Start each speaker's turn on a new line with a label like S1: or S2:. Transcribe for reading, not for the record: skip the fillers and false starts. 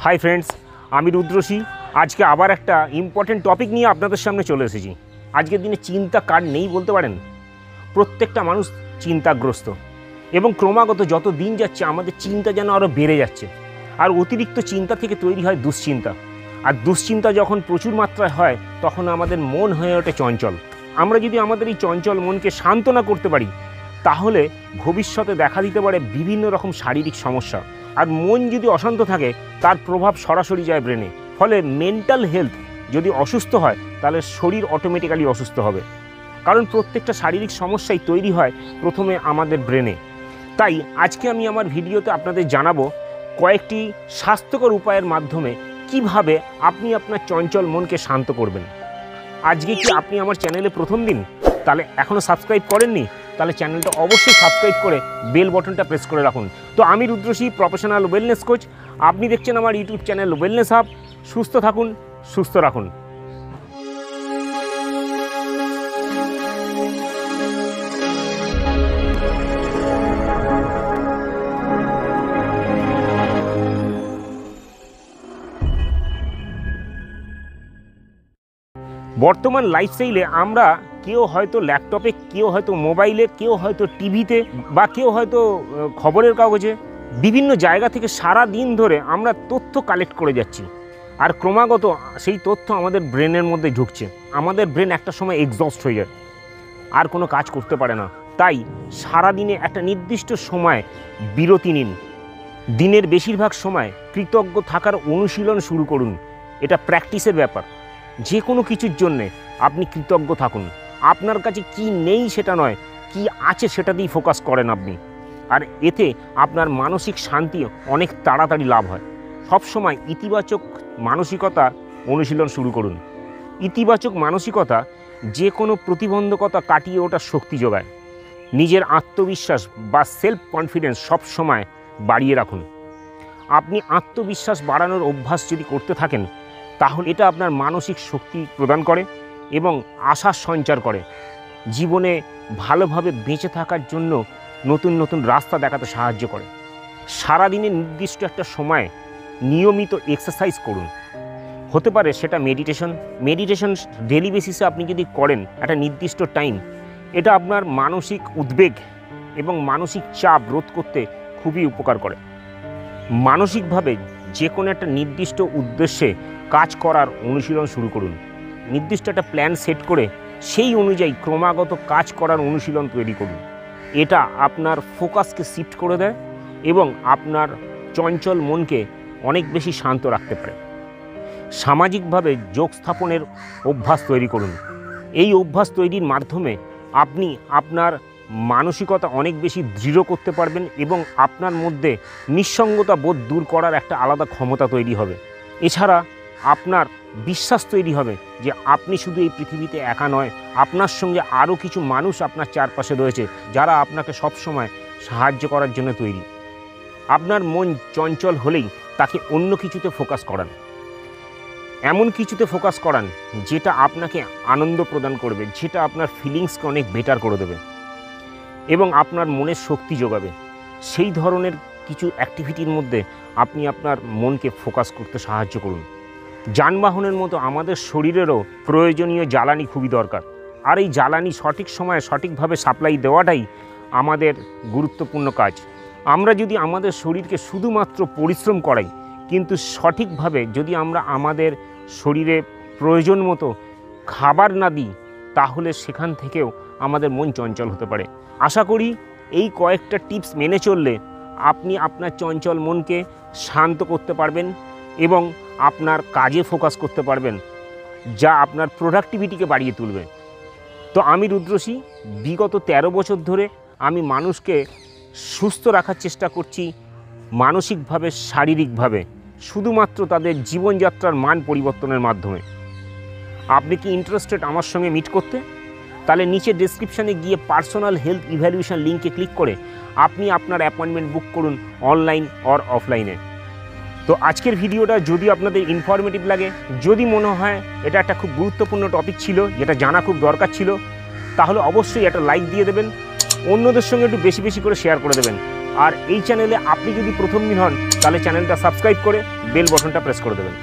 S1: Hi friends, আমি রুদ্রসী। আজকে আবার একটা ইম্পর্টেন্ট টপিক নিয়ে আপনাদের সামনে চলে এসেছি। আজকের দিনে চিন্তা কার নেই বলতে পারেন? প্রত্যেকটা মানুষ চিন্তাগ্রস্ত এবং ক্রমাগত যত দিন যাচ্ছে আমাদের চিন্তা যেন আরও বেড়ে যাচ্ছে। আর অতিরিক্ত চিন্তা থেকে তৈরি হয় দুশ্চিন্তা, আর দুশ্চিন্তা যখন প্রচুর মাত্রায় হয় তখন আমাদের মন হয়ে ওঠে চঞ্চল। আমরা যদি আমাদের এই চঞ্চল মনকে সান্ত্বনা করতে পারি তাহলে ভবিষ্যতে দেখা দিতে পারে বিভিন্ন রকম শারীরিক সমস্যা। আর মন যদি অশান্ত থাকে তার প্রভাব সরাসরি যায় ব্রেনে। ফলে মেন্টাল হেলথ যদি অসুস্থ হয় তাহলে শরীর অটোমেটিক্যালি অসুস্থ হবে। কারণ প্রত্যেকটা শারীরিক সমস্যাই তৈরি হয় প্রথমে আমাদের ব্রেনে। তাই আজকে আমি আমার ভিডিওতে আপনাদের জানাবো কয়েকটি স্বাস্থ্যকর উপায়ের মাধ্যমে কিভাবে আপনি আপনার চঞ্চল মনকে শান্ত করবেন। আজকে কি আপনি আমার চ্যানেলে প্রথম দিন? তাহলে এখনও সাবস্ক্রাইব করেননি? তাহলে চ্যানেলটা অবশ্যই সাবস্ক্রাইব করে বেল বটনটা প্রেস করে রাখুন। তো আমি রুদ্রসী, প্রফেশনাল ওয়েলনেস কোচ। আপনি দেখছেন আমার ইউটিউব চ্যানেল ওয়েলনেস হাব। সুস্থ থাকুন, সুস্থ রাখুন। বর্তমান লাইফস্টাইলে আমরা কেউ হয়তো ল্যাপটপে, কেউ হয়তো মোবাইলে, কেউ হয়তো টিভিতে, বা কেউ হয়তো খবরের কাগজে, বিভিন্ন জায়গা থেকে সারা দিন ধরে আমরা তথ্য কালেক্ট করে যাচ্ছি। আর ক্রমাগত সেই তথ্য আমাদের ব্রেনের মধ্যে ঢুকছে। আমাদের ব্রেন একটা সময় এক্সস্ট হয়ে যায়, আর কোনো কাজ করতে পারে না। তাই সারাদিনে একটা নির্দিষ্ট সময় বিরতি নিন। দিনের বেশিরভাগ সময় কৃতজ্ঞ থাকার অনুশীলন শুরু করুন। এটা প্র্যাকটিসের ব্যাপার। যে কোনো কিছুর জন্যে আপনি কৃতজ্ঞ থাকুন। আপনার কাছে কি নেই সেটা নয়, কি আছে সেটা দিয়েই ফোকাস করেন আপনি। আর এতে আপনার মানসিক শান্তি অনেক তাড়াতাড়ি লাভ হয়। সবসময় ইতিবাচক মানসিকতা অনুশীলন শুরু করুন। ইতিবাচক মানসিকতা যে কোনো প্রতিবন্ধকতা কাটিয়ে ওঠার শক্তি যোগায়। নিজের আত্মবিশ্বাস বা সেলফ কনফিডেন্স সবসময় বাড়িয়ে রাখুন। আপনি আত্মবিশ্বাস বাড়ানোর অভ্যাস যদি করতে থাকেন তাহলে এটা আপনার মানসিক শক্তি প্রদান করে এবং আশার সঞ্চার করে। জীবনে ভালোভাবে বেঁচে থাকার জন্য নতুন নতুন রাস্তা দেখাতে সাহায্য করে। সারাদিনে নির্দিষ্ট একটা সময় নিয়মিত এক্সারসাইজ করুন। হতে পারে সেটা মেডিটেশন ডেলি বেসিসে আপনি যদি করেন একটা নির্দিষ্ট টাইম, এটা আপনার মানসিক উদ্বেগ এবং মানসিক চাপ রোধ করতে খুবই উপকার করে। মানসিকভাবে যে কোনো একটা নির্দিষ্ট উদ্দেশ্যে কাজ করার অনুশীলন শুরু করুন। নির্দিষ্ট একটা প্ল্যান সেট করে সেই অনুযায়ী ক্রমাগত কাজ করার অনুশীলন তৈরি করুন। এটা আপনার ফোকাসকে শিফট করে দেয় এবং আপনার চঞ্চল মনকে অনেক বেশি শান্ত রাখতে পারে। সামাজিকভাবে যোগ স্থাপনের অভ্যাস তৈরি করুন। এই অভ্যাস তৈরির মাধ্যমে আপনি আপনার মানসিকতা অনেক বেশি দৃঢ় করতে পারবেন এবং আপনার মধ্যে নিঃসঙ্গতা বোধ দূর করার একটা আলাদা ক্ষমতা তৈরি হবে। এছাড়া আপনার বিশ্বাস তৈরি হবে যে আপনি শুধু এই পৃথিবীতে একা নয়, আপনার সঙ্গে আরও কিছু মানুষ আপনার চারপাশে রয়েছে যারা আপনাকে সবসময় সাহায্য করার জন্য তৈরি। আপনার মন চঞ্চল হলেই তাকে অন্য কিছুতে ফোকাস করান। এমন কিছুতে ফোকাস করান যেটা আপনাকে আনন্দ প্রদান করবে, যেটা আপনার ফিলিংসকে অনেক বেটার করে দেবে এবং আপনার মনের শক্তি যোগাবে। সেই ধরনের কিছু অ্যাক্টিভিটির মধ্যে আপনি আপনার মনকে ফোকাস করতে সাহায্য করুন। যানবাহনের মতো আমাদের শরীরেরও প্রয়োজনীয় জ্বালানি খুবই দরকার। আর এই জ্বালানি সঠিক সময়ে সঠিকভাবে সাপ্লাই দেওয়াটাই আমাদের গুরুত্বপূর্ণ কাজ। আমরা যদি আমাদের শরীরকে শুধুমাত্র পরিশ্রম করাই, কিন্তু সঠিকভাবে যদি আমরা আমাদের শরীরে প্রয়োজন মতো খাবার না দিই তাহলে সেখান থেকেও আমাদের মন চঞ্চল হতে পারে। আশা করি এই কয়েকটা টিপস মেনে চললে আপনি আপনার চঞ্চল মনকে শান্ত করতে পারবেন এবং আপনার কাজে ফোকাস করতে পারবেন, যা আপনার প্রোডাক্টিভিটিকে বাড়িয়ে তুলবে। তো আমি রুদ্রসী, বিগত 13 বছর ধরে আমি মানুষকে সুস্থ রাখার চেষ্টা করছি মানসিকভাবে, শারীরিকভাবে, শুধুমাত্র তাদের জীবনযাত্রার মান পরিবর্তনের মাধ্যমে। আপনি কি ইন্টারেস্টেড আমার সঙ্গে মিট করতে? তাহলে নিচে ডেসক্রিপশানে গিয়ে পার্সোনাল হেলথ ইভ্যালুয়েশন লিঙ্কে ক্লিক করে আপনি আপনার অ্যাপয়েন্টমেন্ট বুক করুন, অনলাইন অর অফলাইনে। তো আজকের ভিডিওটা যদি আপনাদের ইনফরমেটিভ লাগে, যদি মনে হয় এটা একটা খুব গুরুত্বপূর্ণ টপিক ছিল যেটা জানা খুব দরকার ছিল, তাহলে অবশ্যই একটা লাইক দিয়ে দেবেন, অন্যদের সঙ্গে একটু বেশি বেশি করে শেয়ার করে দেবেন। আর এই চ্যানেলে আপনি যদি প্রথম দিন হন তাহলে চ্যানেলটা সাবস্ক্রাইব করে বেল বটনটা প্রেস করে দেবেন।